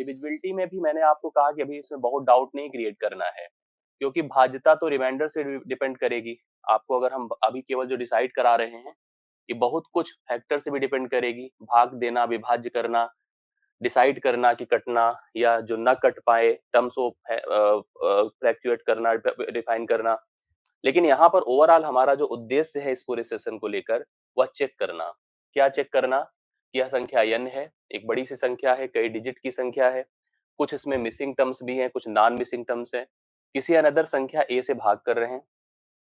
Divisibility में भी मैंने आपको कहा कि अभी इसमें बहुत डाउट नहीं क्रिएट करना है, क्योंकि भाज्यता तो रिमाइंडर से डिपेंड करेगी। आपको अगर हम अभी केवल जो डिसाइड करा रहे हैं, ये बहुत कुछ फैक्टर से भी डिपेंड करेगी। भाग देना, विभाज्य करना, डिसाइड करना कि कटना या जो न कट पाए टर्म्स को फ्लैक्चुएट करना, डिफाइन करना। लेकिन यहाँ पर ओवरऑल हमारा जो उद्देश्य है इस पूरे सेशन को लेकर, वह चेक करना। क्या चेक करना? कि यह संख्या n है, एक बड़ी सी संख्या है, कई डिजिट की संख्या है, कुछ इसमें मिसिंग टर्म्स भी हैं, कुछ नॉन मिसिंग टर्म्स हैं। किसी अनदर संख्या a से भाग कर रहे हैं।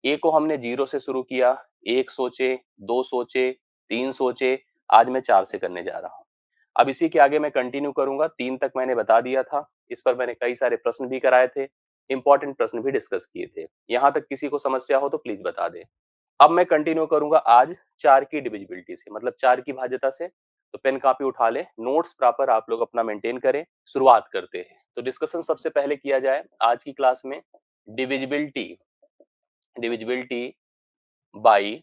a को हमने 0 से शुरू किया, 1 सोचे, 2 सोचे, 3 सोचे, आज मैं 4 से करने जा रहा हूँ। अब इसी के आगे मैं कंटिन्यू करूंगा। 3 तक मैंने बता दिया था, इस पर मैंने कई सारे प्रश्न भी कराए थे, इंपॉर्टेंट प्रश्न भी डिस्कस किए थे। यहां तक किसी को समस्या हो तो प्लीज बता दे। अब मैं कंटिन्यू करूंगा आज 4 की डिविजिबिलिटी से, मतलब 4 की भाज्यता से। तो पेन कॉपी उठा ले, नोट्स प्रॉपर आप लोग अपना मेंटेन करें। शुरुआत करते हैं। तो डिस्कशन सबसे पहले किया जाए आज की क्लास में डिविजिबिलिटी, डिविजिबिलिटी बाई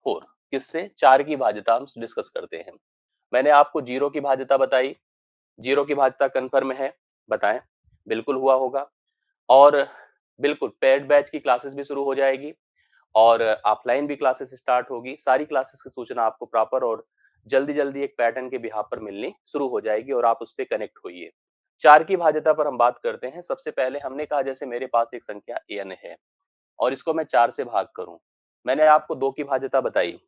4। किससे? 4 की भाज्यता हम डिस्कस करते हैं। मैंने आपको 0 की भाज्यता बताई। 0 की भाज्यता कंफर्म है? बताएं। बिल्कुल हुआ होगा। और बिल्कुल पेड बैच की क्लासेस भी शुरू हो जाएगी और ऑफलाइन भी क्लासेस स्टार्ट होगी। सारी क्लासेस की सूचना आपको प्रॉपर और जल्दी जल्दी एक पैटर्न के बिहाफ पर मिलनी शुरू हो जाएगी और आप उस पर कनेक्ट होइए। 4 की भाज्यता पर हम बात करते हैं। सबसे पहले हमने कहा जैसे मेरे पास एक संख्या n है और इसको मैं 4 से भाग करूं। मैंने आपको 2 की भाज्यता बताई।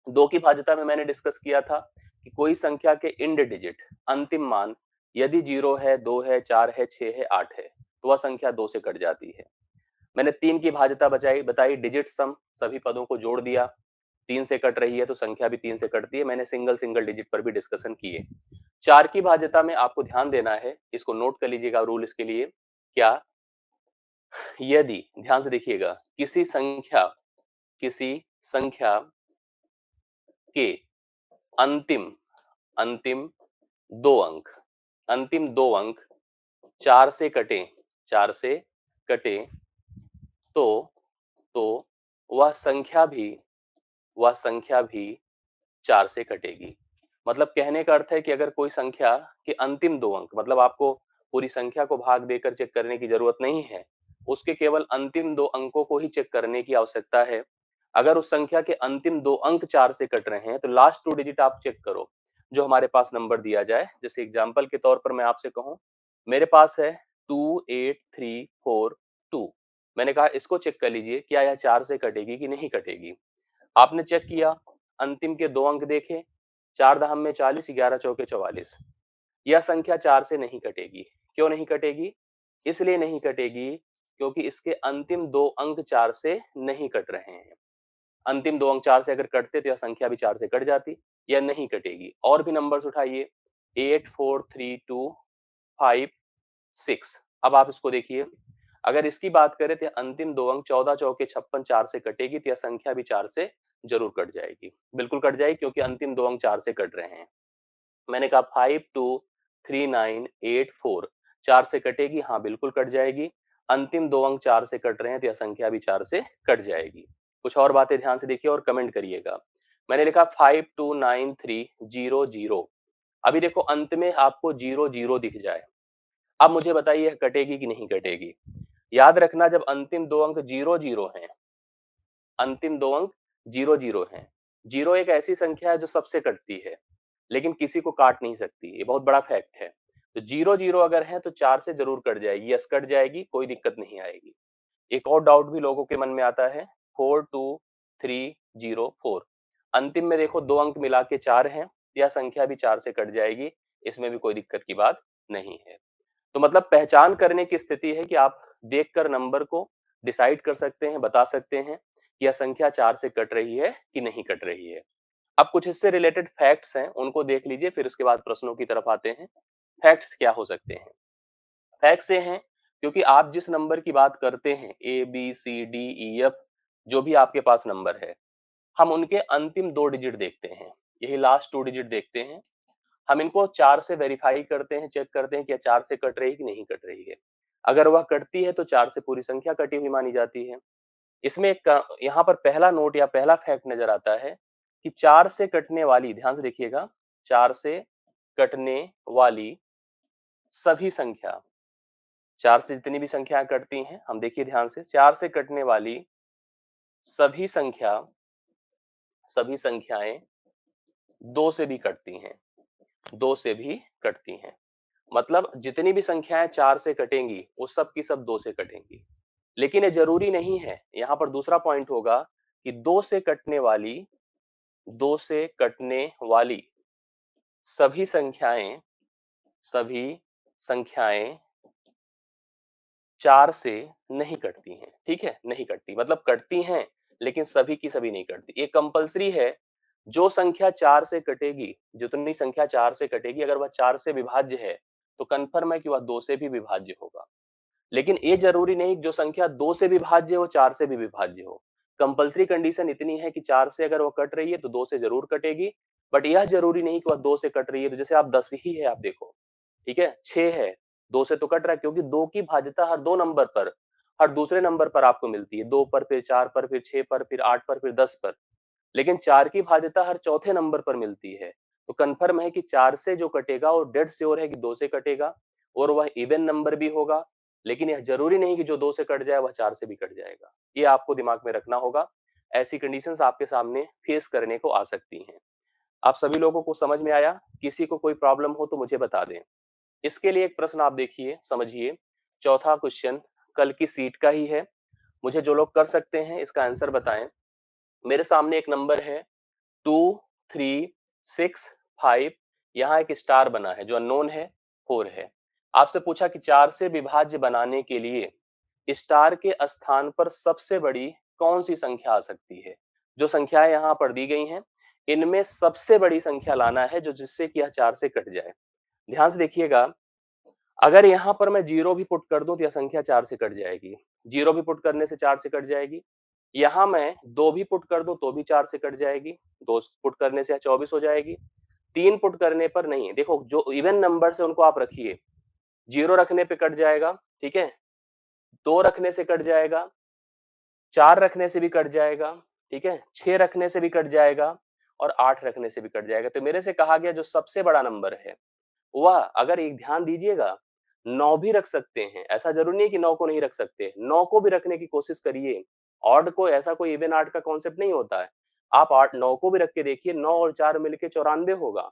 2 की भाज्यता में मैंने डिस्कस किया था कि कोई संख्या के इंड डिजिट, अंतिम मान, यदि 0 है, 2 है, 4 है, 6 है, 8 है, तो वह संख्या 2 से कट जाती है। मैंने 3 की भाज्यता बताई, डिजिट सम, सभी पदों को जोड़ दिया, 3 से कट रही है तो संख्या भी 3 से कटती है। मैंने सिंगल सिंगल डिजिट पर भी डिस्कशन किए। 4 की भाज्यता में आपको ध्यान देना है, इसको नोट कर लीजिएगा रूल इसके लिए। क्या? यदि, ध्यान से देखिएगा, किसी संख्या के अंतिम अंतिम 2 अंक, अंतिम 2 अंक 4 से कटे, 4 से कटे तो तो वह संख्या भी 4 से कटेगी। मतलब कहने का अर्थ है कि अगर कोई संख्या के अंतिम 2 अंक, मतलब आपको पूरी संख्या को भाग देकर चेक करने की जरूरत नहीं है, उसके केवल अंतिम 2 अंकों को ही चेक करने की आवश्यकता है। अगर उस संख्या के अंतिम 2 अंक 4 से कट रहे हैं तो लास्ट 2 डिजिट आप चेक करो जो हमारे पास नंबर दिया जाए। जैसे एग्जांपल के तौर पर मैं आपसे कहूं, मेरे पास है 28342। मैंने कहा इसको चेक कर लीजिए, क्या यह 4 से कटेगी कि नहीं कटेगी। आपने चेक किया, अंतिम के 2 अंक देखे, 4 धाम में 40, 11 चौके 44। यह संख्या 4 से नहीं कटेगी। क्यों नहीं कटेगी? इसलिए नहीं कटेगी क्योंकि इसके अंतिम 2 अंक 4 से नहीं कट रहे हैं। अंतिम 2 अंक 4 से अगर कटते तो यह संख्या भी 4 से कट जाती। यह नहीं कटेगी। और भी नंबर्स उठाइए, 8 4 3 2 5 6। अब आप इसको देखिए, अगर इसकी बात करें तो अंतिम 2 अंक 14 चौके 56 4 से कटेगी तो यह संख्या भी 4 से जरूर कट जाएगी। बिल्कुल कट जाएगी क्योंकि अंतिम 2 अंक 4 से कट रहे हैं। मैंने कहा 523984 4 से कटेगी? हाँ बिल्कुल कट जाएगी। अंतिम 2 अंक 4 से कट रहे हैं तो यह संख्या भी 4 से कट जाएगी। कुछ और बातें ध्यान से देखिए और कमेंट करिएगा। मैंने लिखा 529300। अभी देखो अंत में आपको 00 दिख जाए। अब मुझे बताइए कटेगी कि नहीं कटेगी। याद रखना, जब अंतिम 2 अंक 00 हैं, अंतिम 2 अंक 00 हैं, 0 एक ऐसी संख्या है जो सबसे कटती है लेकिन किसी को काट नहीं सकती। ये बहुत बड़ा फैक्ट है। तो 00 अगर है तो 4 से जरूर कट जाएगी। यस, कट जाएगी, कोई दिक्कत नहीं आएगी। एक और डाउट भी लोगों के मन में आता है, 42304। अंतिम में देखो 2 अंक मिला के 4 हैं, यह संख्या भी 4 से कट जाएगी। इसमें भी कोई दिक्कत की बात नहीं है। तो मतलब पहचान करने की स्थिति है कि आप देखकर नंबर को डिसाइड कर सकते हैं, बता सकते हैं कि यह संख्या 4 से कट रही है कि नहीं कट रही है। अब कुछ इससे रिलेटेड फैक्ट्स हैं, उनको देख लीजिए, फिर उसके बाद प्रश्नों की तरफ आते हैं। फैक्ट्स क्या हो सकते हैं? फैक्ट्स ये हैं क्योंकि आप जिस नंबर की बात करते हैं, A B C D E F, जो भी आपके पास नंबर है, हम उनके अंतिम 2 डिजिट देखते हैं, यही लास्ट 2 डिजिट देखते हैं। हम इनको 4 से वेरीफाई करते हैं, चेक करते हैं कि 4 से कट रही है कि नहीं कट रही है। अगर वह कटती है तो 4 से पूरी संख्या कटी हुई मानी जाती है। इसमें एक यहाँ पर पहला नोट या पहला फैक्ट नजर आता है कि 4 से कटने वाली, ध्यान से देखिएगा, 4 से कटने वाली सभी संख्या, 4 से जितनी भी संख्याएं कटती हैं, हम देखिए ध्यान से, 4 से कटने वाली सभी संख्या, सभी संख्याएं 2 से भी कटती हैं, 2 से भी कटती हैं। मतलब जितनी भी संख्याएं 4 से कटेंगी वो सब की सब 2 से कटेंगी। लेकिन ये जरूरी नहीं है, यहां पर दूसरा पॉइंट होगा कि 2 से कटने वाली, 2 से कटने वाली सभी संख्याएं, सभी संख्याएं 4 से नहीं कटती हैं, ठीक है, नहीं कटती, मतलब कटती हैं लेकिन सभी की सभी नहीं कटती। ये कंपलसरी है, जो संख्या 4 से कटेगी, जितनी संख्या 4 से कटेगी, अगर वह 4 से विभाज्य है तो कंफर्म है कि वह 2 से भी विभाज्य होगा। लेकिन ये जरूरी नहीं कि जो संख्या 2 से विभाज्य हो 4 से भी विभाज्य हो। कंपलसरी कंडीशन इतनी है कि 4 से अगर वो कट रही है तो 2 से जरूर कटेगी, बट यह जरूरी नहीं कि वह 2 से कट रही है। तो जैसे आप 10 ही है, आप देखो, ठीक है, 6 है, 2 से तो कट रहा है, क्योंकि 2 की भाज्यता हर 2 नंबर पर, हर दूसरे नंबर पर आपको मिलती है, 2 पर, फिर 4 पर, फिर 6 पर, फिर 8 पर, फिर 10 पर। लेकिन 4 की भाज्यता हर चौथे नंबर पर मिलती है। तो कंफर्म है कि 4 से जो कटेगा वो डेड श्योर है कि 2 से कटेगा, और वह इवन नंबर भी होगा। लेकिन यह जरूरी नहीं कि जो 2 से कट जाए वह 4 से भी कट जाएगा। ये आपको दिमाग में रखना होगा। ऐसी कंडीशंस आपके सामने फेस करने को आ सकती हैं। आप सभी लोगों को समझ में आया? किसी को कोई प्रॉब्लम हो तो मुझे बता दें। इसके लिए एक प्रश्न आप देखिए, समझिए। चौथा क्वेश्चन कल की सीट का ही है। मुझे जो लोग कर सकते हैं इसका आंसर बताएं। मेरे सामने एक नंबर है 2, 3, 6, 5। यहाँ एक स्टार बना है जो अननोन है, 4 है। आपसे पूछा कि 4 से विभाज्य बनाने के लिए स्टार के स्थान पर सबसे बड़ी कौन सी संख्या आ सकती है। जो संख्याएं यहाँ पर दी गई हैं, इनमें सबसे बड़ी संख्या लाना है जो जिससे कि यह 4 से कट जाए। ध्यान से देखिएगा, अगर यहाँ पर मैं 0 भी पुट कर दूं तो यह संख्या 4 से कट जाएगी। 0 भी पुट करने से 4 से कट जाएगी। यहाँ मैं 2 भी पुट कर दूं तो भी 4 से कट जाएगी। 2 पुट करने से 24 हो जाएगी। 3 पुट करने पर नहीं, देखो जो इवन नंबर से उनको आप रखिए। 0 रखने पे कट जाएगा, ठीक है, 2 रखने से कट जाएगा, 4 रखने से भी कट जाएगा, ठीक है, 6 रखने से भी कट जाएगा, और 8 रखने से भी कट जाएगा। तो मेरे से कहा गया जो सबसे बड़ा नंबर है वह, अगर एक ध्यान दीजिएगा, 9 भी रख सकते हैं। ऐसा जरूरी नहीं है कि 9 को नहीं रख सकते, 9 को भी रखने की कोशिश करिए। ऑड को, ऐसा कोई इवन आर्ट का कॉन्सेप्ट नहीं होता है। आप 8 9 को भी रख के देखिए, 9 और 4 मिलके 94 होगा।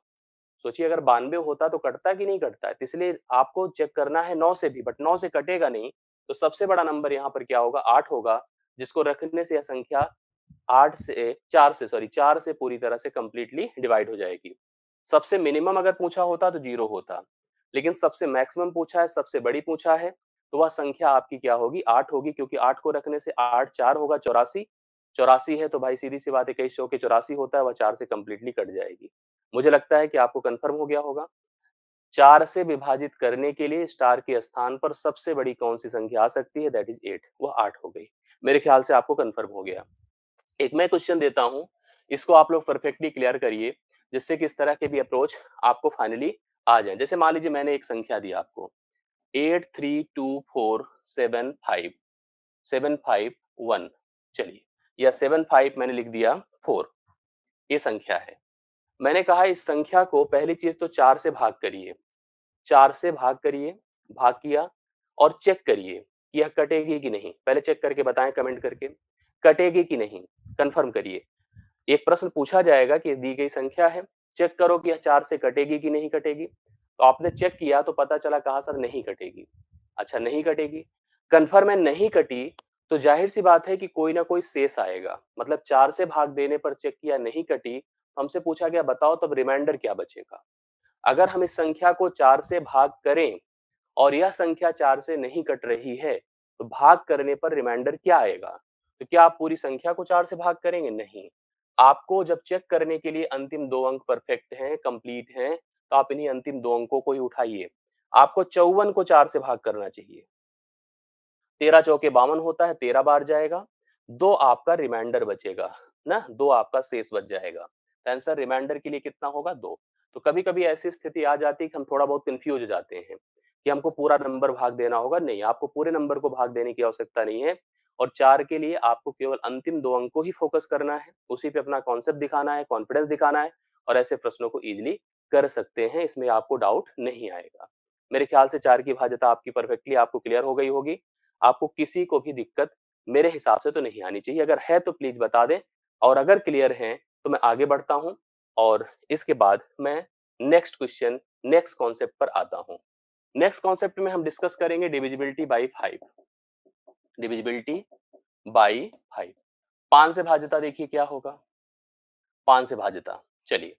सोचिए अगर 92 होता तो कटता कि नहीं कटता है। तो इसलिए आपको चेक करना है 9 से भी, बट 9 से कटेगा नहीं। तो सबसे बड़ा नंबर यहाँ पर क्या होगा, 8 होगा, जिसको रखने से यह संख्या 8 से 4 से, सॉरी 4 से पूरी तरह से कंप्लीटली डिवाइड हो जाएगी। सबसे मिनिमम अगर पूछा होता तो 0 होता, लेकिन सबसे मैक्सिमम पूछा है, सबसे बड़ी पूछा है, तो वह संख्या आपकी क्या होगी, 8 होगी, क्योंकि 8 को रखने से 8 4 होगा 84। 84 है तो भाई सीधी सी बात है, 21 के 84 होता है, वह 4 से कंप्लीटली कट जाएगी। मुझे लगता है कि आपको कंफर्म हो गया होगा। 4 से विभाजित करने के लिए स्टार के स्थान पर सबसे बड़ी कौन सी संख्या आ सकती है, दैट इज 8, वह 8 हो गई। मेरे ख्याल से आपको कंफर्म हो गया। एक मैं क्वेश्चन देता हूं, इसको आप लोग परफेक्टली क्लियर करिए, जिससे कि इस तरह के भी अप्रोच आपको फाइनली आ जाए। जैसे मान लीजिए मैंने एक संख्या दी आपको 8, 3, 2, 4, 7, 5, 7, 5, 1, चलिए, या 7, 5 मैंने लिख दिया 4, ये संख्या है। मैंने कहा इस संख्या को पहली चीज तो 4 से भाग करिए, 4 से भाग करिए, भाग किया, और चेक करिए कि यह कटेगी कि नहीं। पहले चेक करके बताएं कमेंट करके, कटेगी कि नहीं, कंफर्म करिए। एक प्रश्न पूछा जाएगा कि दी गई संख्या है, चेक करो कि यह 4 से कटेगी कि नहीं कटेगी। तो आपने चेक किया तो पता चला कहा सर नहीं कटेगी। अच्छा नहीं कटेगी, कंफर्म है नहीं कटी, तो जाहिर सी बात है कि कोई ना कोई शेष आएगा। मतलब 4 से भाग देने पर चेक किया नहीं कटी, हमसे पूछा गया बताओ तब रिमाइंडर क्या बचेगा। अगर हम इस संख्या को 4 से भाग करें और यह संख्या 4 से नहीं कट रही है, तो भाग करने पर रिमाइंडर क्या आएगा। तो क्या आप पूरी संख्या को 4 से भाग करेंगे, नहीं। आपको जब चेक करने के लिए अंतिम 2 अंक परफेक्ट हैं, कंप्लीट हैं, तो आप इन्हीं अंतिम 2 अंकों को ही उठाइए। आपको 54 को 4 से भाग करना चाहिए। 13 चौके 52 होता है, 13 बार जाएगा, 2 आपका रिमाइंडर बचेगा ना, 2 आपका शेष बच जाएगा। आंसर रिमाइंडर के लिए कितना होगा, 2। तो कभी कभी ऐसी स्थिति आ जाती है कि हम थोड़ा बहुत कंफ्यूज हो जाते हैं कि हमको पूरा नंबर भाग देना होगा। नहीं, आपको पूरे नंबर को भाग देने की आवश्यकता नहीं है, और 4 के लिए आपको केवल अंतिम 2 अंक को ही फोकस करना है, उसी पे अपना कॉन्सेप्ट दिखाना है, कॉन्फिडेंस दिखाना है, और ऐसे प्रश्नों को इजीली कर सकते हैं, इसमें आपको डाउट नहीं आएगा। मेरे ख्याल से 4 की भाज्यता आपकी परफेक्टली आपको क्लियर हो गई होगी। आपको किसी को भी दिक्कत मेरे हिसाब से तो नहीं आनी चाहिए। अगर है तो प्लीज बता दें और अगर क्लियर है तो मैं आगे बढ़ता हूं और इसके बाद मैं नेक्स्ट क्वेश्चन, नेक्स्ट कॉन्सेप्ट पर आता हूं। नेक्स्ट कॉन्सेप्ट में हम डिस्कस करेंगे डिविजिबिलिटी बाई 5। Divisibility by 5। 5 से भाज्यता देखिए क्या होगा। 5 से भाज्यता, चलिए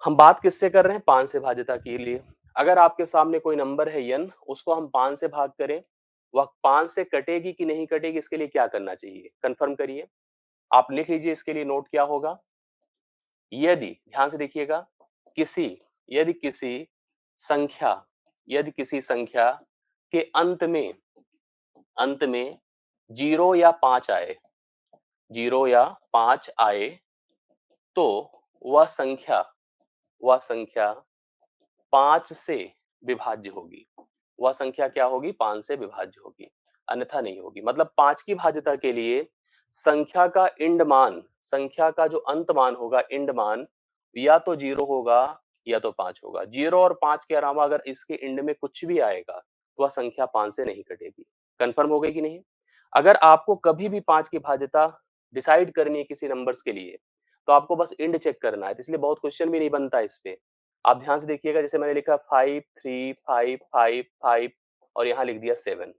हम बात किससे कर रहे हैं, 5 से भाज्यता के लिए। अगर आपके सामने कोई नंबर है n, उसको हम 5 से भाग करें, वह 5 से कटेगी कि नहीं कटेगी, इसके लिए क्या करना चाहिए, कंफर्म करिए। आप लिख लीजिए, इसके लिए नोट क्या होगा। यदि, ध्यान से देखिएगा, किसी, यदि किसी संख्या, यदि किसी संख्या के अंत में 0 या 5 आए, 0 या 5 आए, तो वह संख्या 5 से विभाज्य होगी। वह संख्या क्या होगी, 5 से विभाज्य होगी, अन्यथा नहीं होगी। मतलब 5 की भाज्यता के लिए संख्या का इंड मान, संख्या का जो अंत मान होगा, इंड मान, या तो 0 होगा या तो 5 होगा। 0 और 5 के अलावा अगर इसके इंड में कुछ भी आएगा तो वह संख्या 5 से नहीं कटेगी। कंफर्म हो गई कि नहीं। अगर आपको कभी भी 5 की भाज्यता डिसाइड करनी है किसी नंबर्स के लिए, तो आपको बस इंड चेक करना है, तो इसलिए बहुत क्वेश्चन भी नहीं बनता इस पे। आप ध्यान से देखिएगा, जैसे मैंने लिखा 5 3 5 5 5 और यहाँ लिख दिया 7।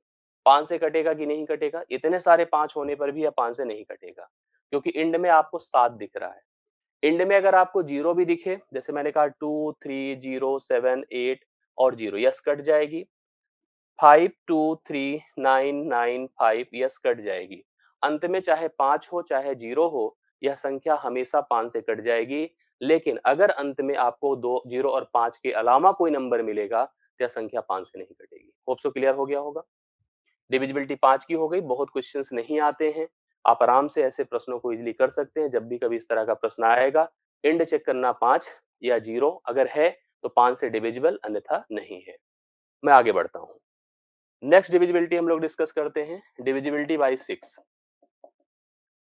5 से कटेगा कि नहीं कटेगा, इतने सारे 5 होने पर भी यह 5 से नहीं कटेगा, क्योंकि इंड में आपको 7 दिख रहा है। इंड में अगर आपको 0 भी दिखे, जैसे मैंने कहा 2 3 0 7 8 और 0, यस कट जाएगी। 5 2 3 9 9 5, यस कट जाएगी। अंत में चाहे 5 हो चाहे 0 हो, यह संख्या हमेशा 5 से कट जाएगी। लेकिन अगर अंत में आपको 2 0 और 5 के अलावा कोई नंबर मिलेगा तो यह संख्या 5 से नहीं कटेगी। होप सो क्लियर हो गया होगा। डिविजिबिलिटी 5 की हो गई, बहुत क्वेश्चंस नहीं आते हैं, आप आराम से ऐसे प्रश्नों को इजीली कर सकते हैं। जब भी कभी इस तरह का प्रश्न आएगा, इंड चेक करना 5 या 0, अगर है तो 5 से डिविजिबल, अन्यथा नहीं है। मैं आगे बढ़ता हूं। नेक्स्ट डिविजिबिलिटी हम लोग डिस्कस करते हैं, डिविजिबिलिटी बाई 6।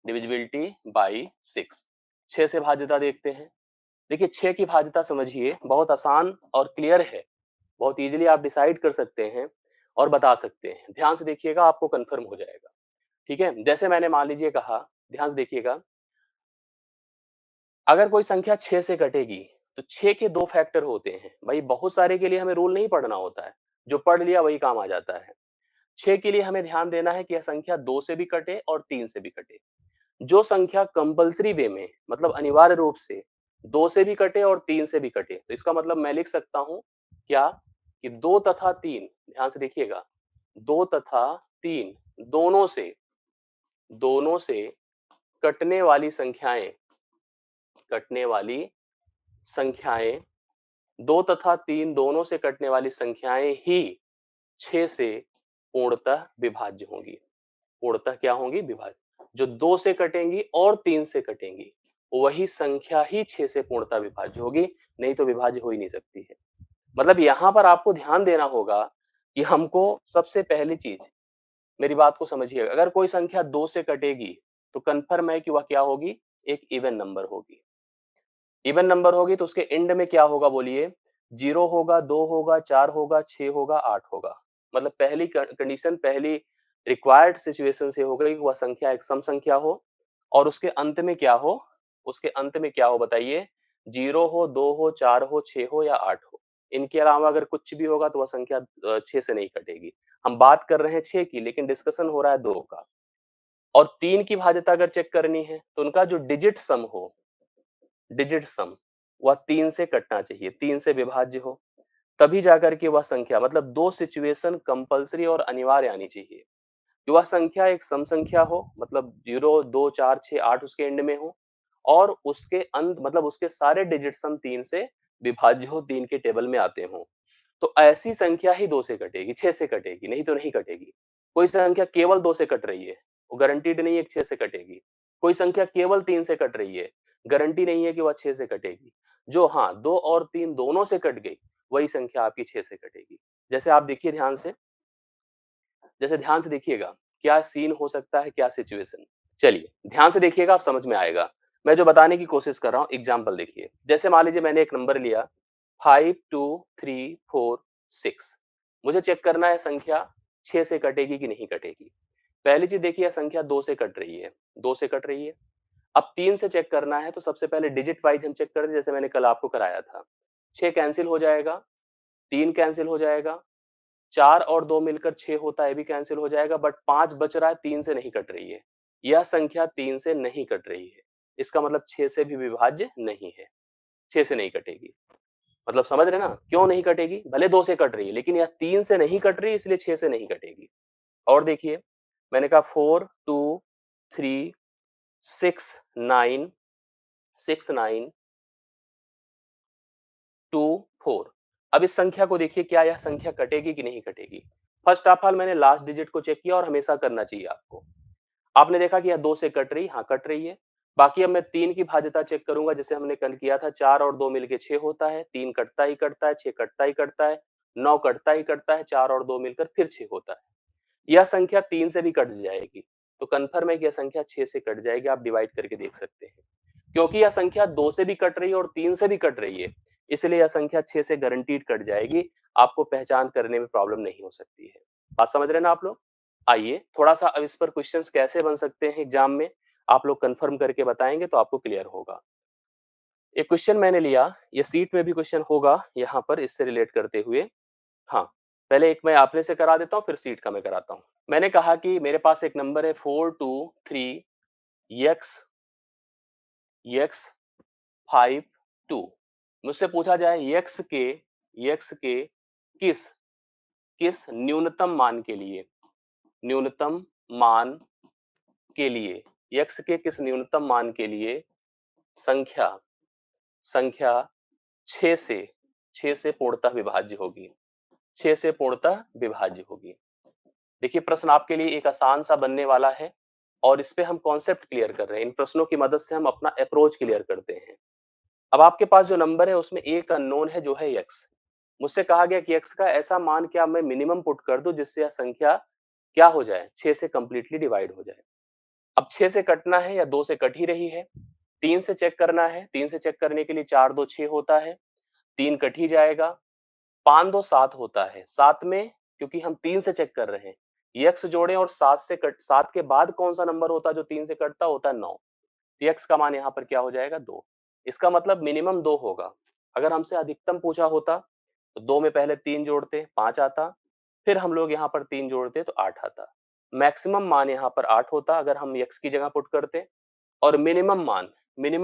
डिविजिबिलिटी बाई 6, 6 से भाज्यता देखते हैं। देखिए 6 की भाज्यता समझिए बहुत आसान और क्लियर है, बहुत इजीली आप डिसाइड कर सकते हैं और बता सकते हैं। ध्यान से देखिएगा, आपको कंफर्म हो जाएगा। ठीक है, जैसे मैंने मान लीजिए कहा, ध्यान से देखिएगा, अगर कोई संख्या 6 से कटेगी तो 6 के 2 फैक्टर होते हैं। भाई बहुत सारे के लिए हमें रूल नहीं पढ़ना होता है, जो पढ़ लिया वही काम आ जाता है। 6 के लिए हमें ध्यान देना है कि यह संख्या 2 से भी कटे और 3 से भी कटे। जो संख्या कंपल्सरी वे में, मतलब अनिवार्य रूप से 2 से भी कटे और 3 से भी कटे, तो इसका मतलब मैं लिख सकता हूं क्या, कि 2 तथा 3, ध्यान से देखिएगा, 2 तथा 3 दोनों से कटने वाली संख्याएं, कटने वाली संख्याएं 2 तथा 3 दोनों से कटने वाली संख्याएं ही 6 से पूर्णतः विभाज्य होंगी। पूर्णतः क्या होंगी, विभाज्य। जो 2 से कटेंगी और 3 से कटेंगी, वही संख्या ही 6 से पूर्णतः विभाज्य होगी, नहीं तो विभाज्य हो ही नहीं सकती है। मतलब यहां पर आपको ध्यान देना होगा कि हमको सबसे पहली चीज, मेरी बात को समझिए, अगर कोई संख्या 2 से कटेगी तो कंफर्म है कि वह क्या होगी, एक इवन नंबर होगी। इवन नंबर होगी तो उसके एंड में क्या होगा बोलिए, 0 होगा, 2 होगा, 4 होगा, 6 होगा, 8 होगा। मतलब पहली कंडीशन, पहली रिक्वायर्ड सिचुएशन से हो गई कि वह संख्या एक सम संख्या हो और उसके अंत में क्या हो, उसके अंत में क्या हो बताइए, 0 हो, 2 हो, 4 हो, 6 हो या 8 हो। इनके अलावा अगर कुछ भी होगा तो वह संख्या 6 से नहीं कटेगी। हम बात कर रहे हैं 6 की, लेकिन डिस्कशन हो रहा है 2 का। और 3 की भाज्यता अगर चेक करनी है तो उनका जो डिजिट सम हो, डिजिट सम, वह 3 से कटना चाहिए, 3 से विभाज्य हो, तभी जाकर के वह संख्या, मतलब 2 सिचुएशन कंपल्सरी और अनिवार्य आनी चाहिए कि वह संख्या एक सम संख्या हो, मतलब 0 2 4 6 8 उसके एंड में हो और उसके अंत, मतलब उसके सारे डिजिट सम 3 से विभाज्य हो, 3 के टेबल में आते हों। तो ऐसी संख्या ही 2 से कटेगी, 6 से कटेगी, नहीं तो नहीं कटेगी। कोई संख्या केवल 2 से कट रही है, वो गारंटीड नहीं है कि 6 से कटेगी। कोई संख्या केवल 3 से कट रही है, गारंटी नहीं है कि वह 6 से कटेगी। जो हाँ 2 और 3 दोनों से कट गई, वही संख्या आपकी 6 से कटेगी। जैसे आप देखिए ध्यान से, जैसे ध्यान से देखिएगा, क्या सीन हो सकता है, क्या सिचुएशन। चलिए ध्यान से देखिएगा, आप समझ में आएगा। मैं जो बताने की कोशिश कर रहा हूँ, एग्जाम्पल देखिए। जैसे मान लीजिए मैंने एक नंबर लिया 5 2 3 4 6। मुझे चेक करना है संख्या 6 से कटेगी कि नहीं कटेगी। पहली चीज देखिए संख्या 2 से कट रही है, 2 से कट रही है। अब 3 से चेक करना है तो सबसे पहले डिजिट वाइज हम चेक करते जैसे मैंने कल आपको कराया था। 6 कैंसिल हो जाएगा, 3 कैंसिल हो जाएगा, 4 और 2 मिलकर 6 होता है, ये भी कैंसिल हो जाएगा, बट 5 बच रहा है, 3 से नहीं कट रही है। यह संख्या 3 से नहीं कट रही है। इसका मतलब 6 से भी विभाज्य नहीं है, 6 से नहीं कटेगी। मतलब समझ रहे ना क्यों नहीं कटेगी? भले 2 से कट रही है लेकिन यह 3 से नहीं कट रही है इसलिए 6 से नहीं कटेगी। और देखिए मैंने कहा 4 2 3 6 9 6 9 2 4। अब इस संख्या को देखिए क्या यह संख्या कटेगी कि नहीं कटेगी। फर्स्ट ऑफ ऑल मैंने लास्ट डिजिट को चेक किया और हमेशा करना चाहिए आपको। आपने देखा कि यह 2 से कट रही, हाँ कट रही है। बाकी अब मैं 3 की भाज्यता चेक करूंगा जैसे हमने कल किया था, 4 और 2 मिलके 6 होता है, 3 कटता ही कटता है, 6 कटता ही कटता है, 9 कटता ही कटता है, 4 और 2 मिलकर फिर 6 होता है। यह संख्या 3 से भी कट जाएगी तो कन्फर्म है कि यह संख्या 6 से कट जाएगी। आप डिवाइड करके देख सकते हैं क्योंकि यह संख्या 2 से भी कट रही है और 3 से भी कट रही है, इसलिए यह संख्या 6 से गारंटीड कट जाएगी। आपको पहचान करने में प्रॉब्लम नहीं हो सकती है। बात समझ रहे हैं ना आप लोग? आइए थोड़ा सा अब इस पर क्वेश्चंस कैसे बन सकते हैं एग्जाम में आप लोग कंफर्म करके बताएंगे तो आपको क्लियर होगा। एक क्वेश्चन मैंने लिया, ये सीट में भी क्वेश्चन होगा यहाँ पर इससे रिलेट करते हुए। हाँ, पहले एक मैं आपने से करा देता हूँ फिर सीट का मैं कराता हूँ। मैंने कहा कि मेरे पास एक नंबर है 423 x x 52। मुझसे पूछा जाए x के किस किस न्यूनतम मान के लिए, न्यूनतम मान के लिए x के किस न्यूनतम मान के लिए संख्या संख्या 6 से पूर्णतः विभाज्य होगी, 6 से पूर्णतः विभाज्य होगी। देखिए प्रश्न आपके लिए एक आसान सा बनने वाला है और इस पे हम कॉन्सेप्ट क्लियर कर रहे हैं। इन प्रश्नों की मदद से हम अपना अप्रोच क्लियर करते हैं। अब आपके पास जो नंबर है उसमें एक अननोन है जो है x। मुझसे कहा गया कि x का ऐसा मान क्या मैं मिनिमम पुट कर दूं जिससे यह संख्या क्या हो जाए, 6 से कंप्लीटली डिवाइड हो जाए। अब 6 से कटना है या 2 से कट ही रही है, 3 से चेक करना है, 3 से चेक करने के लिए 4 2 6 होता है, 3 कट ही जाएगा, 5 2 7 होता है, 7 में क्योंकि हम 3 से चेक कर रहे हैं, x जोड़ें और 7 के बाद कौन सा नंबर होता है जो 3 से कटता होता है 9। तो x का मान यहाँ पर क्या हो जाएगा 2। इसका मतलब मिनिमम 2 होगा। अगर हमसे अधिकतम पूछा होता तो 2 में पहले 3 जोड़ते 5 आता, फिर हम लोग यहाँ पर 3 जोड़ते तो 8 आता। मैक्सिमम मान यहाँ पर 8 होता अगर हम x की जगह पुट करते और मिनिमम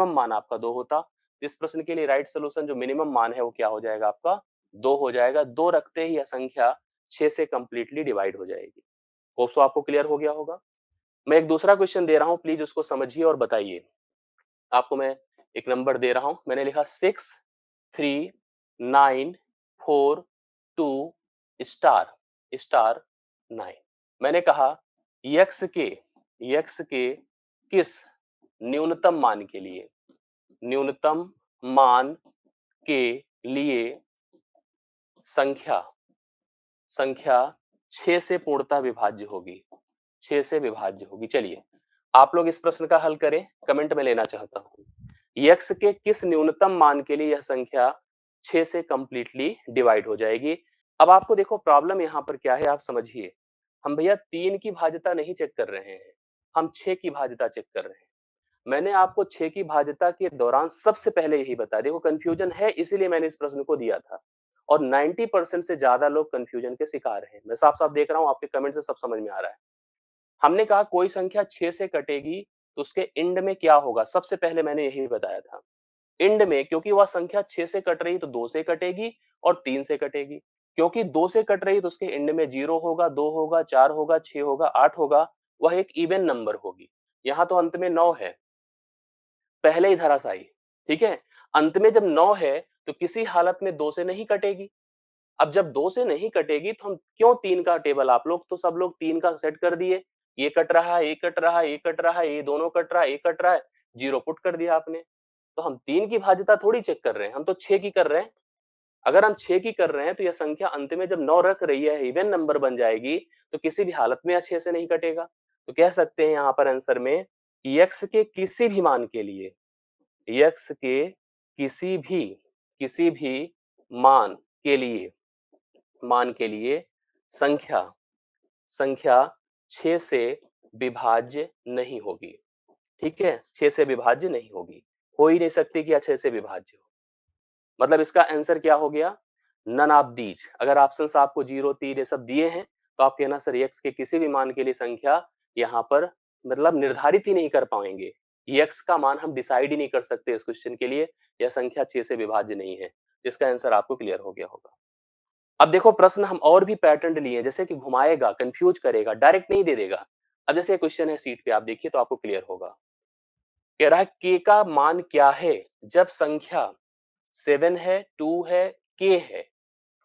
मान आपका 2 होता। इस प्रश्न के लिए राइट सोल्यूशन जो मिनिमम मान है वो क्या हो जाएगा आपका 2 हो जाएगा। 2 रखते ही यह संख्या 6 से कंप्लीटली डिवाइड हो जाएगी। होप सो आपको क्लियर हो गया होगा। मैं एक दूसरा क्वेश्चन दे रहा हूं, प्लीज उसको समझिए और बताइए। आपको मैं एक नंबर दे रहा हूं, मैंने लिखा 6 3 9 4 2 स्टार स्टार 9। मैंने कहा यक्स के किस न्यूनतम मान के लिए, न्यूनतम मान के लिए संख्या संख्या 6 से पूर्णतः विभाज्य होगी, 6 से विभाज्य होगी। चलिए आप लोग इस प्रश्न का हल करें, कमेंट में लेना चाहता हूं। x के किस न्यूनतम मान के लिए यह संख्या 6 से कंप्लीटली डिवाइड हो जाएगी। अब आपको देखो प्रॉब्लम यहां पर क्या है आप समझिए। हम भैया 3 की भाज्यता नहीं चेक कर रहे हैं, हम 6 की भाज्यता चेक कर रहे हैं। मैंने आपको 6 की भाज्यता के दौरान सबसे पहले यही बताया, देखो कंफ्यूजन है इसीलिए मैंने इस प्रश्न को दिया था और 90% से ज्यादा लोग कंफ्यूजन के शिकार हैं। मैं साफ साफ देख रहा हूं आपके कमेंट से सब समझ में आ रहा है। हमने कहा कोई संख्या 6 से कटेगी तो उसके एंड में क्या होगा, सबसे पहले मैंने यही बताया था। एंड में क्योंकि वह संख्या 6 से कट रही तो 2 से कटेगी और 3 से कटेगी, क्योंकि 2 से कट रही तो उसके एंड में 0 होगा, 2 होगा, 4 होगा, 6 होगा, 8 होगा, वह एक इवन नंबर होगी। यहां तो अंत में 9 है, पहले ही धराशायी, ठीक है। अंत में जब 9 है तो किसी हालत में 2 से नहीं कटेगी। अब जब 2 से नहीं कटेगी तो हम क्यों 3 का टेबल, आप लोग तो सब लोग 3 का सेट कर दिए, ये कट रहा है, ये कट रहा है, ये कट रहा है, ये दोनों कट रहा है, ये कट रहा है, 0 पुट कर दिया आपने। तो हम 3 की भाज्यता थोड़ी चेक कर रहे हैं, हम तो 6 की कर रहे हैं। अगर हम 6 की कर रहे हैं तो यह संख्या अंत में जब 9 रख रही है, इवन नंबर बन जाएगी, तो किसी भी हालत में यह 6 से नहीं कटेगा। तो कह सकते हैं यहाँ पर आंसर में कि x के किसी भी मान के लिए, x के किसी भी मान के लिए मान के लिए संख्या संख्या 6 से विभाज्य नहीं होगी। ठीक है, 6 से विभाज्य नहीं होगी, हो ही नहीं सकती कि 6 से विभाज्य हो। मतलब इसका आंसर क्या हो गया, नन ऑफ दीज। अगर ऑप्शंस आपको 0 3 ये सब दिए हैं तो आप कहना सर x के किसी भी मान के लिए संख्या यहाँ पर मतलब निर्धारित ही नहीं कर पाएंगे, x का मान हम डिसाइड ही नहीं कर सकते इस क्वेश्चन के लिए, यह संख्या 6 से विभाज्य नहीं है। इसका आंसर आपको क्लियर हो गया होगा। अब देखो प्रश्न हम और भी पैटर्न लिए, जैसे कि घुमाएगा, कंफ्यूज करेगा, डायरेक्ट नहीं दे देगा। अब जैसे क्वेश्चन है सीट पे, आप देखिए तो आपको क्लियर होगा। कह रहा है k का मान क्या है जब संख्या 7 है, 2 है, k है,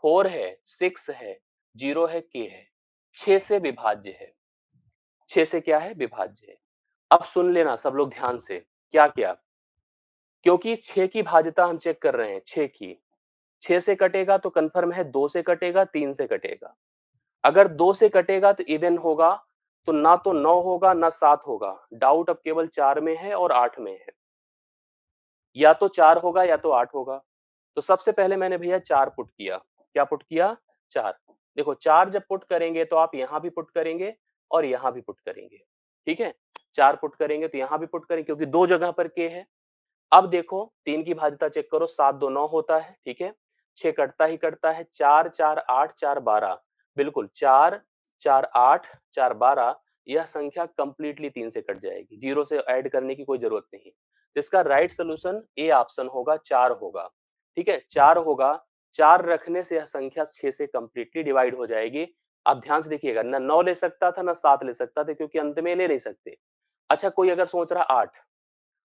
4 है, 6 है, 0 है, k है, 6 से विभाज्य है। 6 से क्या है, विभाज्य है। अब सुन लेना सब लोग ध्यान से, क्या क्या, क्योंकि 6 की भाज्यता हम चेक कर रहे हैं, 6 की, 6 से कटेगा तो कंफर्म है, 2 से कटेगा, 3 से कटेगा। अगर 2 से कटेगा तो इवन होगा, तो ना तो 9 होगा ना 7 होगा, डाउट अब केवल 4 में है और 8 में है। या तो 4 होगा या तो 8 होगा। तो सबसे पहले मैंने भैया 4 पुट किया। क्या पुट किया, 4। देखो 4 जब पुट करेंगे तो आप यहां भी पुट करेंगे और यहां भी पुट करेंगे। ठीक है, 4 पुट करेंगे तो यहां भी पुट करेंगे क्योंकि दो जगह पर के है। अब देखो 3 की भाज्यता चेक करो, 7 2 9 होता है। ठीक है, 6 कटता ही कटता है, 4 4 8 4 12, बिल्कुल 4 4 8 4 12, यह संख्या कंप्लीटली 3 से कट जाएगी, 0 से ऐड करने की कोई जरूरत नहीं। इसका राइट सोल्यूशन ए ऑप्शन होगा, 4 होगा। ठीक है, 4 होगा, 4 रखने से यह संख्या 6 से कंप्लीटली डिवाइड हो जाएगी। आप ध्यान से देखिएगा, ना 9 ले सकता था ना 7 ले सकता था, क्योंकि अंत में ले नहीं सकते। अच्छा, कोई अगर सोच रहा 8,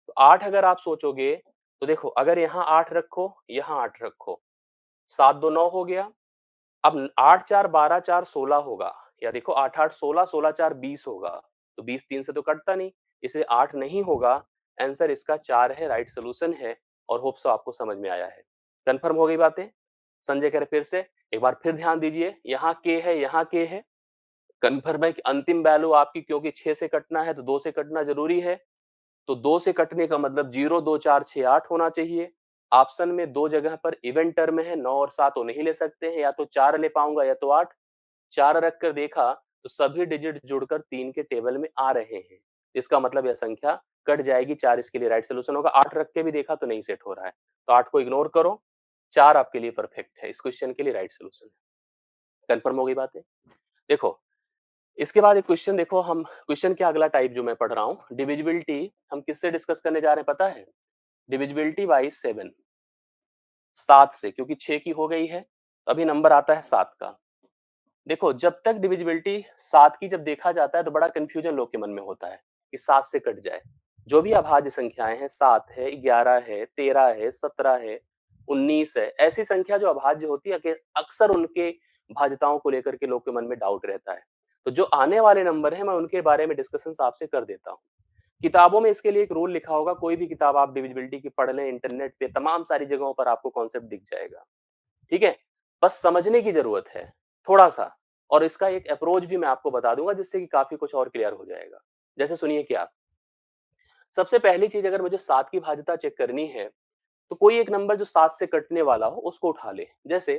तो 8 अगर आप सोचोगे तो देखो, अगर यहाँ 8 रखो, यहाँ 8 रखो, 7 2 9 हो गया। अब 8 4 12 4 16 होगा, या देखो 8 8 16 16 4 20 होगा, तो 20 3 से तो कटता नहीं, इसलिए 8 नहीं होगा। आंसर इसका 4 है, राइट सोल्यूशन है। और होप सो आपको समझ में आया है। कंफर्म हो गई बातें? संजय कह रहे फिर से एक बार फिर ध्यान दीजिए, यहाँ के है, यहाँ के है। कंफर्म है कि अंतिम वैल्यू आपकी, क्योंकि 6 से कटना है तो 2 से कटना जरूरी है, तो 2 से कटने का मतलब 0 2 4 6 8 होना चाहिए। ऑप्शन में दो जगह पर इवन टर्म है, 9 और 7 वो नहीं ले सकते हैं, या तो 4 ले पाऊंगा या तो 8। 4 रख कर देखा तो सभी डिजिट जुड़कर 3 के टेबल में आ रहे हैं, इसका मतलब यह संख्या कट जाएगी, 4 इसके लिए राइट सोल्यूशन होगा। 8 रख के भी देखा तो नहीं सेट हो रहा है, तो 8 को इग्नोर करो, 4 आपके लिए परफेक्ट है, इस क्वेश्चन के लिए राइट सोल्यूशन है। कंफर्म हो गई बातें? देखो इसके बाद एक क्वेश्चन देखो, हम क्वेश्चन के अगला टाइप जो मैं पढ़ रहा हूं, डिविजिबिलिटी, हम किससे डिस्कस करने जा रहे हैं पता है? डिविजिबिलिटी बाई 7, 7 से, क्योंकि 6 की हो गई है, अभी नंबर आता है 7 का। देखो जब तक डिविजिबिलिटी 7 की जब देखा जाता है तो बड़ा कंफ्यूजन लोग के मन में होता है कि 7 से कट जाए। जो भी अभाज्य संख्याएं हैं, 7 है, 11 है, 13 है, 17 है, 19 है, ऐसी संख्या जो अभाज्य होती है कि अक्सर उनके भाज्यताओं को लेकर के लोग के मन में डाउट रहता है। तो जो आने वाले नंबर है मैं उनके बारे में डिस्कशन आपसे कर देता हूँ। किताबों में इसके लिए एक रूल लिखा होगा, कोई भी किताब आप डिविजिबिलिटी की पढ़ लें, इंटरनेट पे तमाम सारी जगहों पर आपको कॉन्सेप्ट दिख जाएगा। ठीक है, बस समझने की जरूरत है थोड़ा सा, और इसका एक अप्रोच भी मैं आपको बता दूंगा जिससे कि काफी कुछ और क्लियर हो जाएगा। जैसे सुनिए, क्या सबसे पहली चीज, अगर मुझे 7 की भाज्यता चेक करनी है तो कोई एक नंबर जो 7 से कटने वाला हो उसको उठा ले। जैसे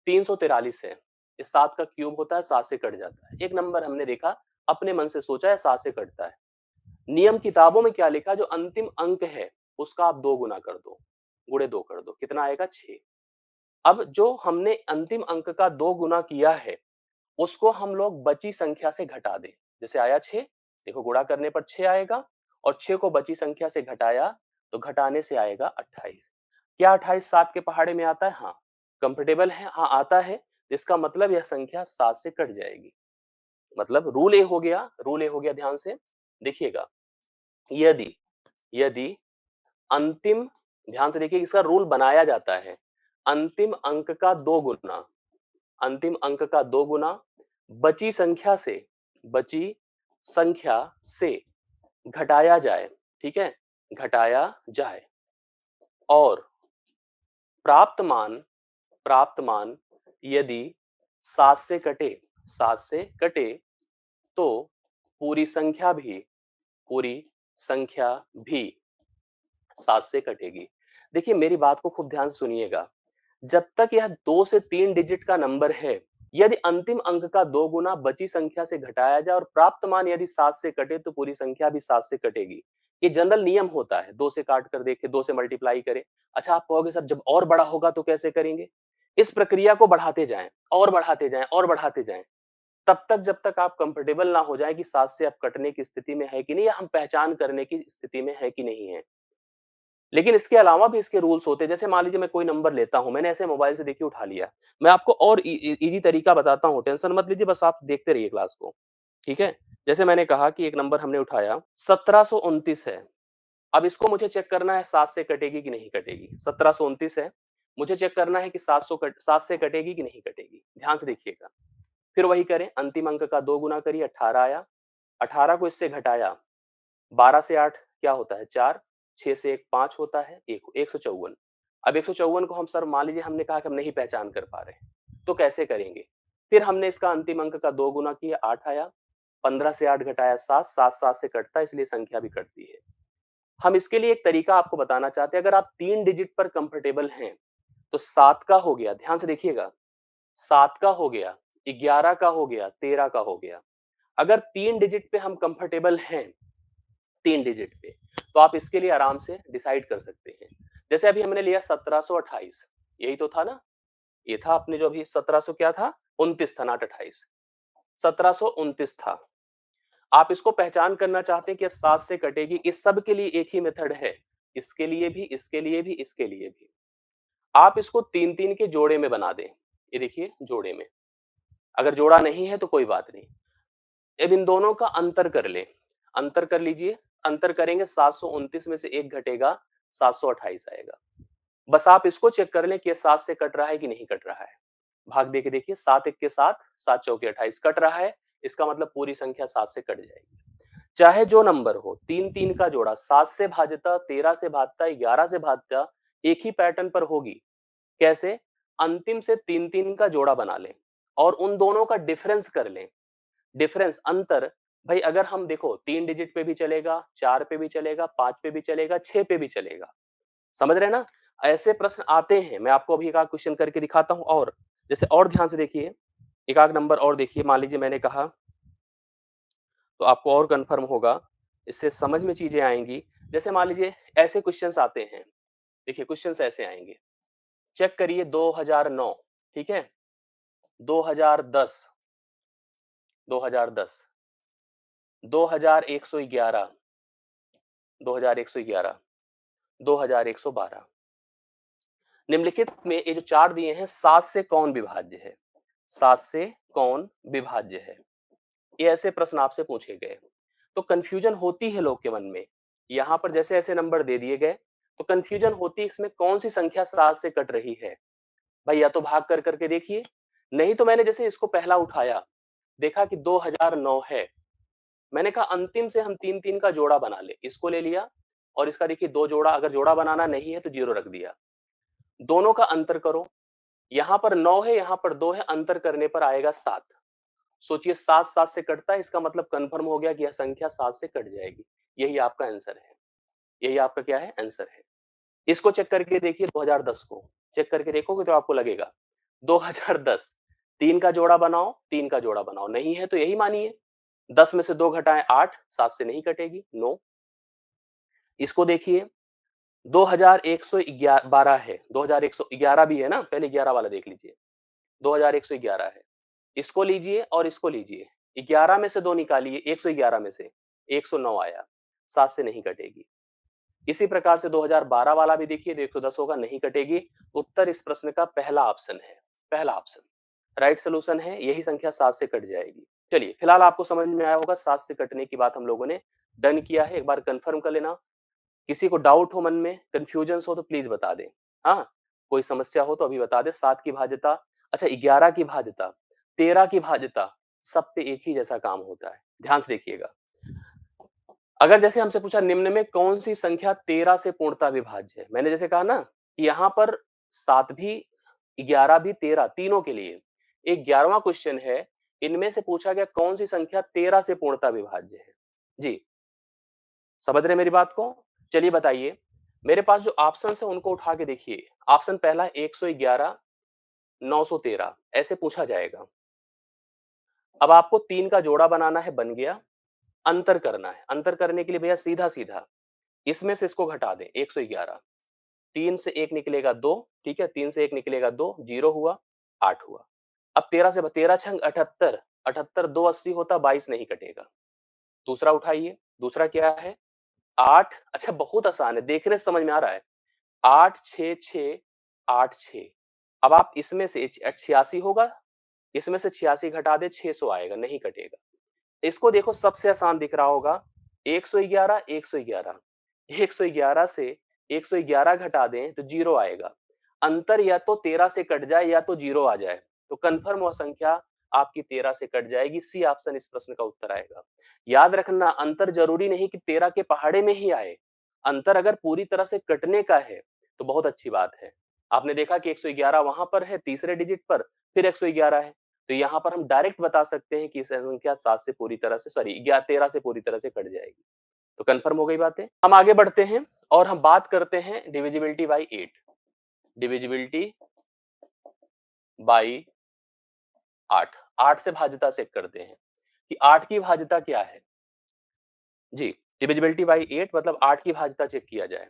343 है, इस 7 का क्यूब होता है, 7 से कट जाता है। एक नंबर हमने देखा, अपने मन से सोचा है, 7 से कटता है। नियम किताबों में क्या लिखा, जो अंतिम अंक है उसका आप 2 गुना कर दो, गुणे 2 कर दो, कितना आएगा 6। अब जो हमने अंतिम अंक का 2 गुना किया है उसको हम लोग बची संख्या से घटा दें। जैसे आया 6, देखो गुणा करने पर 6 आएगा, और 6 को बची संख्या से घटाया तो घटाने से आएगा 28। क्या 28 7 के पहाड़े में आता है? हाँ। कंफर्टेबल है? हाँ आता है। इसका मतलब यह संख्या 7 से कट जाएगी। मतलब रूल ए हो गया, रूल ए हो गया, ध्यान से देखिएगा। यदि यदि अंतिम, ध्यान से देखिए, इसका रूल बनाया जाता है, अंतिम अंक का 2 गुना, अंतिम अंक का 2 गुना बची संख्या से, बची संख्या से घटाया जाए। ठीक है, घटाया जाए, और प्राप्त मान, प्राप्त मान यदि 7 से कटे, 7 से कटे तो पूरी संख्या भी, पूरी संख्या भी 7 से कटेगी। देखिए मेरी बात को खूब ध्यान से सुनिएगा। जब तक यह 2 से 3 डिजिट का नंबर है, यदि अंतिम अंक का 2 गुना बची संख्या से घटाया जाए और प्राप्त मान यदि 7 से कटे तो पूरी संख्या भी 7 से कटेगी। ये जनरल नियम होता है, 2 से काट कर देखें, 2 से मल्टीप्लाई करें। अच्छा, आप कहोगे सर जब और बड़ा होगा तो कैसे करेंगे? इस प्रक्रिया को बढ़ाते जाएं और बढ़ाते जाएं और बढ़ाते जाएं, तब तक जब तक आप कंफर्टेबल ना हो जाए कि 7 से अब कटने की स्थिति में है कि नहीं, या हम पहचान करने की स्थिति में है कि नहीं है। लेकिन इसके अलावा भी इसके रूल्स होते हैं। जैसे मान लीजिए मैं कोई नंबर लेता हूं, मैंने ऐसे मोबाइल से देखिए उठा लिया। मैं आपको और इजी तरीका बताता हूं, टेंशन मत लीजिए, बस आप देखते रहिए क्लास को। ठीक है, जैसे मैंने कहा कि एक नंबर हमने उठाया 1729 है। अब इसको मुझे चेक करना है 7 से कटेगी कि नहीं कटेगी। 1729 है, मुझे चेक करना है कि 7 से कटेगी कि नहीं कटेगी। ध्यान से देखिएगा। फिर वही करें, अंतिम अंक का 2 गुना करिए, 18 आया। 18 को इससे घटाया, 12 से 8 क्या होता है 4, 6 से 1 5 होता है, 154। अब 154 को हम सर मान लीजिए हमने कहा कि हम नहीं पहचान कर पा रहे हैं, तो कैसे करेंगे? फिर हमने इसका अंतिम अंक का 2 गुना किया, 8 आया। 15 से 8 घटाया 7, 7 7 से कटता है, इसलिए संख्या भी कटती है। हम इसके लिए एक तरीका आपको बताना चाहते हैं। अगर आप 3 डिजिट पर कंफर्टेबल हैं, तो 7 का हो गया, ध्यान से देखिएगा, 7 का हो गया, 11 का हो गया, 13 का हो गया। अगर 3 डिजिट पे हम कंफर्टेबल हैं, 3 डिजिट पे, तो आप इसके लिए आराम से डिसाइड कर सकते हैं। जैसे अभी हमने लिया 1728, यही तो था ना? ये था अपने जो अभी 1700 क्या था? 29 था, नॉट 28। 1729 था। आप इसको पहचान करना चाहते हैं कि 7 से कटेगी, इस सब के लिए एक ही मेथड है। इसके लिए भी, इसके लिए भी, इसके लिए भी। आप इसको 3-3 के जोड़े में बना दें। ये देखिए जोड़े में। अगर जोड़ा नहीं है तो कोई बात नहीं। अब इन दोनों का अंतर कर लें। अंतर कर लीजिए। अंतर करेंगे, 729 में से 1 घटेगा, 728 आएगा। बस आप इसको चेक कर लें कि ये 7 से कट रहा है कि नहीं कट रहा है। भाग दे के देखिए, 7 1 के 7, 7 चौके 28 कट रहा है। इसका मतलब पूरी संख्या 7 से कट जाएगी। चाहे जो नंबर हो, 3-3 का जोड़ा 7 से भाजता, 13 से भाजता, 11 से भाजता, एक ही पैटर्न पर होगी। कैसे? अंतिम से 3-3 का जोड़ा बना लें और उन दोनों का डिफरेंस कर लें। डिफरेंस, अंतर, भाई अगर हम देखो 3 डिजिट पे भी चलेगा, 4 पे भी चलेगा, 5 पे भी चलेगा, 6 पे भी चलेगा। समझ रहे हैं ना? ऐसे प्रश्न आते हैं। मैं आपको अभी एक आध क्वेश्चन करके दिखाता हूं। और जैसे और ध्यान से देखिए, एक आध नंबर और देखिए। मान लीजिए मैंने कहा, तो आपको और कंफर्म होगा, इससे समझ में चीजें आएंगी। जैसे मान लीजिए ऐसे क्वेश्चंस आते हैं। देखिए क्वेश्चंस ऐसे आएंगे, चेक करिए 2009, ठीक है, 2010, 2010, 2111, 2111, 2112। निम्नलिखित में ये जो चार्ट दिए हैं, 7 से कौन विभाज्य है? 7 से कौन विभाज्य है? ये ऐसे प्रश्न आपसे पूछे गए। तो कंफ्यूजन होती है लोग के मन में। यहाँ पर जैसे ऐसे नंबर दे दिए गए, तो कंफ्यूजन होती है इसमें कौन सी संख्या 7 से कट रही है। भाई या तो भाग कर करके देखिए, नहीं तो मैंने जैसे इसको पहला उठाया, देखा कि 2009 है। मैंने कहा अंतिम से हम 3-3 का जोड़ा बना ले। इसको ले लिया और इसका देखिए 2 जोड़ा, अगर जोड़ा बनाना नहीं है तो 0 रख दिया। दोनों का अंतर करो, यहाँ पर 9 है, यहाँ पर 2 है, अंतर करने पर आएगा 7। सोचिए 7 7 से कटता है, इसका मतलब कंफर्म हो गया कि यह संख्या 7 से कट जाएगी। यही आपका आंसर है। यही आपका क्या है? आंसर है। इसको चेक करके देखिए, 2010 को चेक करके देखोगे तो आपको लगेगा 2010, 3 का जोड़ा बनाओ, 3 का जोड़ा बनाओ, नहीं है तो यही मानिए। 10 में से 2 घटाएं 8, 7 से नहीं कटेगी, नो। इसको देखिए 2112 है, 2111 भी है ना, पहले 11 वाला देख लीजिए। 2111 है। इसको लीजिए और इसको लीजिए, 11 में से 2 निकालिए, 111 में से 109 आया, 7 से नहीं कटेगी। इसी प्रकार से 2012 वाला भी देखिए, तो 110 होगा, नहीं कटेगी। उत्तर इस प्रश्न का पहला ऑप्शन है। पहला ऑप्शन राइट सोल्यूशन है, यही संख्या 7 से कट जाएगी। चलिए फिलहाल आपको समझ में आया होगा, 7 से कटने की बात हम लोगों ने डन किया है। एक बार कंफर्म कर लेना। किसी को डाउट हो मन में, कंफ्यूजन हो तो प्लीज बता दें। हाँ, कोई समस्या हो तो अभी बता दें। 7 की भाज्यता, अच्छा 11 की भाज्यता, 13 की भाज्यता, सब पे एक ही जैसा काम होता है। ध्यान से देखिएगा। अगर जैसे हमसे पूछा निम्न में कौन सी संख्या 13 से पूर्णतः विभाज्य है, मैंने जैसे कहा ना, यहाँ पर 7 भी, 11 भी, 13 तीनों के लिए एक 11वां क्वेश्चन है। इनमें से पूछा गया कौन सी संख्या 13 से पूर्णतः विभाज्य है। जी, समझ रहे मेरी बात को? चलिए बताइए, मेरे पास जो ऑप्शन है उनको उठा के देखिए। ऑप्शन पहला 111, 913 ऐसे पूछा जाएगा। अब आपको 3 का जोड़ा बनाना है, बन गया। अंतर करना है, अंतर करने के लिए भैया सीधा-सीधा इसमें से इसको घटा दें 111, 3 से 1 निकलेगा 2, ठीक है? 3 से 1 निकलेगा 2, 0 हुआ, 8 हुआ। अब 13 से 13 छंग 78, 78 2 80 होता, 22 नहीं कटेगा। दूसरा उठाइए, दूसरा क्या है? 8, अच्छा बहुत आसान है, देखने से समझ में आ रहा है। 8 6 6 8 6। अब आप इसमें से 86 होगा, इसमें से 86 घटा दें, 600 आएगा, नहीं कटेगा। इसको देखो सबसे आसान दिख रहा होगा, 111 111, 111 से 111 घटा दें तो 0 आएगा। अंतर या तो 13 से कट जाए या तो 0 आ जाए, तो कन्फर्म वह संख्या आपकी 13 से कट जाएगी। सी ऑप्शन इस प्रश्न का उत्तर आएगा। याद रखना, अंतर जरूरी नहीं कि 13 के पहाड़े में ही आए। अंतर अगर पूरी तरह से कटने का है तो बहुत अच्छी बात है। आपने देखा कि 111 वहां पर है तीसरे डिजिट पर, फिर 111 है, तो यहां पर हम डायरेक्ट बता सकते हैं कि संख्या 7 से पूरी तरह से, सॉरी 13 से पूरी तरह से कट जाएगी। तो कंफर्म हो गई बातें। हम आगे बढ़ते हैं और हम बात करते हैं डिविजिबिलिटी बाई 8। डिविजिबिलिटी बाई 8, 8 से भाज्यता चेक करते हैं कि 8 की भाज्यता क्या है। जी, डिविजिबिलिटी बाई 8 मतलब 8 की भाज्यता चेक किया जाए।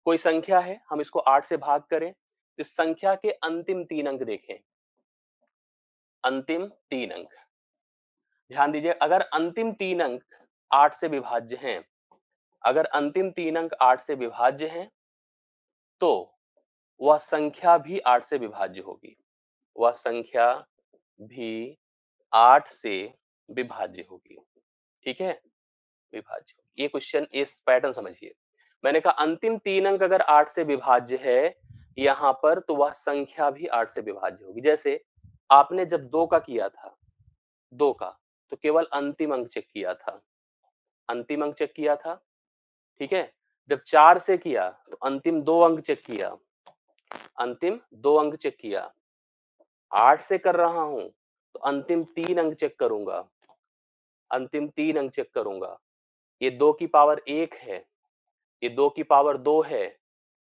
कोई संख्या है, हम इसको 8 से भाग करें, इस संख्या के अंतिम 3 अंक देखें। अंतिम 3 अंक, ध्यान दीजिए, अगर अंतिम 3 अंक 8 से विभाज्य हैं, अगर अंतिम 3 अंक 8 से विभाज्य हैं, तो वह संख्या भी 8 से विभाज्य होगी। वह संख्या भी 8 से विभाज्य होगी। ठीक है? विभाज्य। ये क्वेश्चन, इस पैटर्न समझिए। मैंने कहा अंतिम 3 अंक अगर 8 से विभाज्य है यहां पर, तो वह संख्या भी 8 से विभाज्य होगी। जैसे आपने जब 2 का किया था, 2 का, तो केवल अंतिम अंक चेक किया था, अंतिम अंक चेक किया था, ठीक है? जब 4 से किया तो अंतिम 2 अंक चेक किया, अंतिम 2 अंक चेक किया। 8 से कर रहा हूं तो अंतिम 3 अंक चेक करूंगा, अंतिम 3 अंक चेक करूंगा। ये 2 की पावर 1 है, ये 2 की पावर 2 है,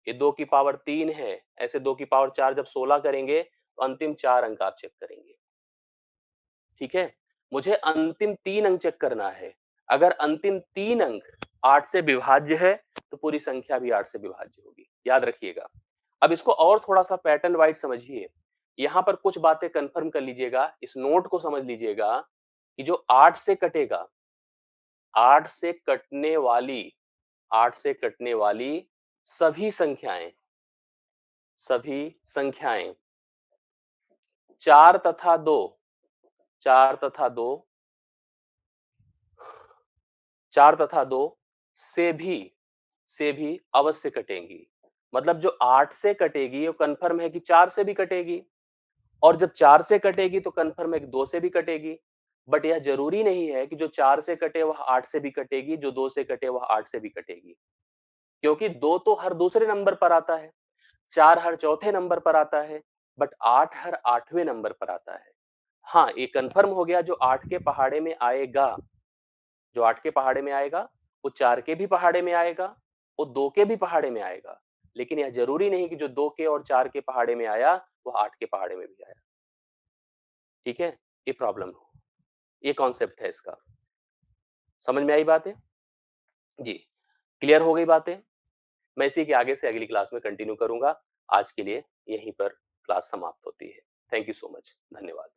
ये 2 की पावर 3 है, ऐसे 2 की पावर 4 जब 16 करेंगे तो अंतिम 4 अंक आप चेक करेंगे। ठीक है? मुझे अंतिम 3 अंक चेक करना है। अगर अंतिम 3 अंक 8 से विभाज्य है तो पूरी संख्या भी 8 से विभाज्य होगी। याद रखिएगा। अब इसको और थोड़ा-सा पैटर्न वाइज समझिए। यहां पर कुछ बातें कंफर्म कर लीजिएगा, इस नोट को समझ लीजिएगा कि जो 8 से कटेगा, 8 से कटने वाली, 8 से कटने वाली सभी संख्याएं, सभी संख्याएं 4 तथा 2, 4 तथा 2, 4 तथा 2 से भी अवश्य कटेंगी। मतलब जो 8 से कटेगी वो कंफर्म है कि 4 से भी कटेगी, और जब 4 से कटेगी तो कंफर्म है कि 2 से भी कटेगी। बट यह जरूरी नहीं है कि जो 4 से कटे वह 8 से भी कटेगी, जो 2 से कटे वह 8 से भी कटेगी। क्योंकि 2 तो हर दूसरे नंबर पर आता है, 4 हर चौथे नंबर पर आता है, बट 8 हर 8वें नंबर पर आता है। हाँ, ये कंफर्म हो गया, जो 8 के पहाड़े में आएगा, जो 8 के पहाड़े में आएगा वो 4 के भी पहाड़े में आएगा, वो 2 के भी पहाड़े में आएगा। लेकिन यह जरूरी नहीं कि जो 2 के और 4 के पहाड़े में आया वह 8 के पहाड़े में भी आया। ठीक है? ये प्रॉब्लम हो, ये कॉन्सेप्ट है इसका। समझ में आई बातें? जी, क्लियर हो गई बातें? मैं इसी के आगे से अगली क्लास में कंटिन्यू करूंगा। आज के लिए यहीं पर क्लास समाप्त होती है। Thank you so much. धन्यवाद।